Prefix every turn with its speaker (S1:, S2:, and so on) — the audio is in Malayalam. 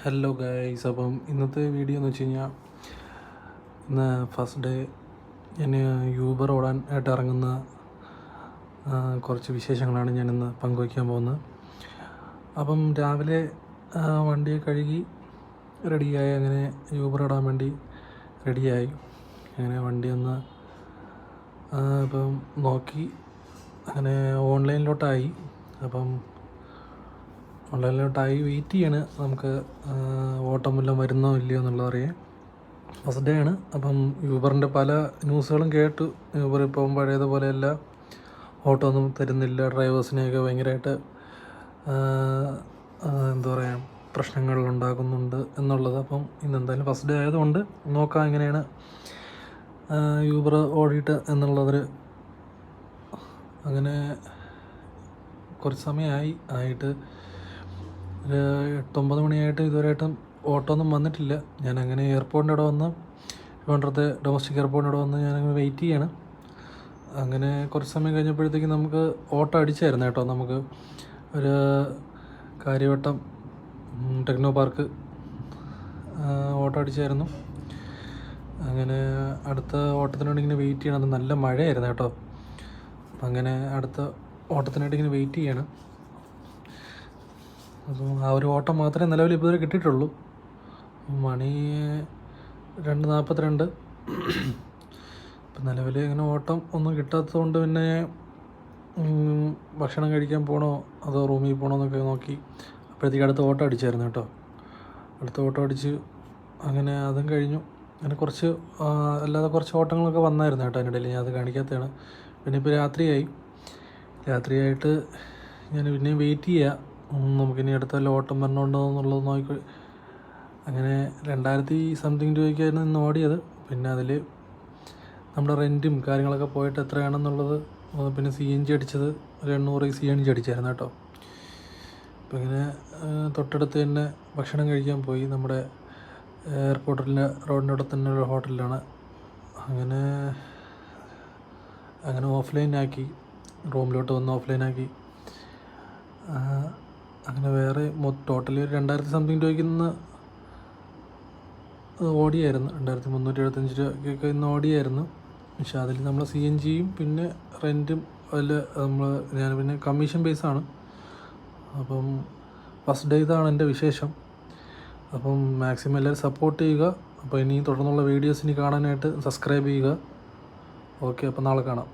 S1: ഹലോ ഗൈസ്, അപ്പം ഇന്നത്തെ വീഡിയോ എന്ന് വെച്ച് കഴിഞ്ഞാൽ ഇന്ന് ഫസ്റ്റ് ഡേ ഞാൻ യൂബർ ഓടാൻ ആയിട്ട് ഇറങ്ങുന്ന കുറച്ച് വിശേഷങ്ങളാണ് ഞാനിന്ന് പങ്കുവയ്ക്കാൻ പോകുന്നത്. അപ്പം രാവിലെ വണ്ടി കഴുകി റെഡിയായി, അങ്ങനെ യൂബർ ഇടാൻ വേണ്ടി റെഡിയായി. അങ്ങനെ വണ്ടി ഒന്ന് ഇപ്പം നോക്കി, അങ്ങനെ ഓൺലൈനിലോട്ടായി. അപ്പം ഓൺലൈനിലോട്ടായി വെയിറ്റ് ചെയ്യാണ്, നമുക്ക് ഓട്ടം വല്ലതും വരുന്നോ ഇല്ലയോ എന്നുള്ളത് അറിയാം. ഫസ്റ്റ് ഡേ ആണ്. അപ്പം യൂബറിൻ്റെ പല ന്യൂസുകളും കേട്ടു. യൂബർ ഇപ്പം പഴയതുപോലെയല്ല, ഓട്ടോ ഒന്നും തരുന്നില്ല, ഡ്രൈവേഴ്സിനെയൊക്കെ ഭയങ്കരമായിട്ട് എന്താ പറയുക, പ്രശ്നങ്ങൾ ഉണ്ടാക്കുന്നുണ്ട് എന്നുള്ളത്. അപ്പം ഇന്നെന്തായാലും ഫസ്റ്റ് ഡേ ആയതുകൊണ്ട് നോക്കാം എങ്ങനെയാണ് യൂബർ ഓടിയിട്ട് എന്നുള്ളതൊരു. അങ്ങനെ കുറച്ച് സമയമായിട്ട് ഒരു 8-9 മണിയായിട്ട് ഇതുവരെയായിട്ടും ഓട്ടോ ഒന്നും വന്നിട്ടില്ല. ഞാനങ്ങനെ എയർപോർട്ടിൻ്റെ അവിടെ വന്ന്, ട്രിവാൻഡ്രത്തെ ഡൊമസ്റ്റിക് എയർപോർട്ടിൻ്റെ അവിടെ വന്ന് ഞാനങ്ങനെ വെയിറ്റ് ചെയ്യാണ്. അങ്ങനെ കുറച്ച് സമയം കഴിഞ്ഞപ്പോഴത്തേക്കും നമുക്ക് ഓട്ടോ അടിച്ചായിരുന്നു കേട്ടോ. നമുക്ക് ഒരു കാര്യവട്ടം ടെക്നോ പാർക്ക് ഓട്ടോ അടിച്ചായിരുന്നു. അങ്ങനെ അടുത്ത ഓട്ടത്തിന് വേണ്ടി ഇങ്ങനെ വെയിറ്റ് ചെയ്യണം. അത് നല്ല മഴയായിരുന്നു കേട്ടോ. അങ്ങനെ അടുത്ത ഓട്ടത്തിനായിട്ട് ഇങ്ങനെ വെയിറ്റ് ചെയ്യാണ്. അപ്പം ആ ഒരു ഓട്ടം മാത്രമേ നിലവിൽ ഇതുവരെ കിട്ടിയിട്ടുള്ളൂ. മണി 2:42. ഇപ്പം നിലവിൽ ഇങ്ങനെ ഓട്ടം ഒന്നും കിട്ടാത്തതുകൊണ്ട് പിന്നെ ഭക്ഷണം കഴിക്കാൻ പോകണോ അതോ റൂമിൽ പോകണോ എന്നൊക്കെ നോക്കി. അപ്പോഴത്തേക്ക് അടുത്ത ഓട്ടം അടിച്ചായിരുന്നു കേട്ടോ. അടുത്ത ഓട്ടം അടിച്ച് അങ്ങനെ അതും കഴിഞ്ഞു. അങ്ങനെ കുറച്ച് അല്ലാതെ കുറച്ച് ഓട്ടങ്ങളൊക്കെ വന്നായിരുന്നു കേട്ടോ അതിനിടയിൽ. ഞാൻ അത് കാണിക്കാത്തതാണ്. പിന്നെ ഇപ്പോൾ രാത്രിയായിട്ട് ഞാൻ പിന്നെയും വെയിറ്റ് ചെയ്യുക, നമുക്കിനി അടുത്ത വല്ല ഓട്ടം വരണുണ്ടോ എന്നുള്ളത് നോക്കി. അങ്ങനെ 2000 സംതിങ് രൂപയ്ക്കായിരുന്നു ഇന്ന് ഓടിയത്. പിന്നെ അതിൽ നമ്മുടെ റെൻറ്റും കാര്യങ്ങളൊക്കെ പോയിട്ട് എത്രയാണെന്നുള്ളത്, പിന്നെ CNG അടിച്ചത് ഒരു 800 CNG അടിച്ചായിരുന്നു കേട്ടോ. അപ്പോൾ ഇങ്ങനെ തൊട്ടടുത്ത് തന്നെ ഭക്ഷണം കഴിക്കാൻ പോയി. നമ്മുടെ എയർപോർട്ടിലെ റോഡിൻ്റെ അവിടെ തന്നെ ഒരു ഹോട്ടലിലാണ്. അങ്ങനെ ഓഫ്ലൈനാക്കി, റൂമിലോട്ട് വന്ന് ഓഫ്ലൈനാക്കി. അങ്ങനെ വേറെ ടോട്ടലി ഒരു 2000 സംതിങ് രൂപയ്ക്ക് ഇന്ന് ഓടിയായിരുന്നു. 2375 രൂപയ്ക്കൊക്കെ ഇന്ന് ഓടിയായിരുന്നു. പക്ഷേ അതിൽ നമ്മൾ CNGയും പിന്നെ റെൻറ്റും അതിൽ ഞാൻ പിന്നെ കമ്മീഷൻ ബേസാണ്. അപ്പം ഫസ്റ്റ് ഡേ ഇതാണ് എൻ്റെ വിശേഷം. അപ്പം മാക്സിമം എല്ലാവരും സപ്പോർട്ട് ചെയ്യുക. അപ്പോൾ ഇനി തുടർന്നുള്ള വീഡിയോസ് കാണാനായിട്ട് സബ്സ്ക്രൈബ് ചെയ്യുക. ഓക്കെ, അപ്പോൾ നാളെ കാണാം.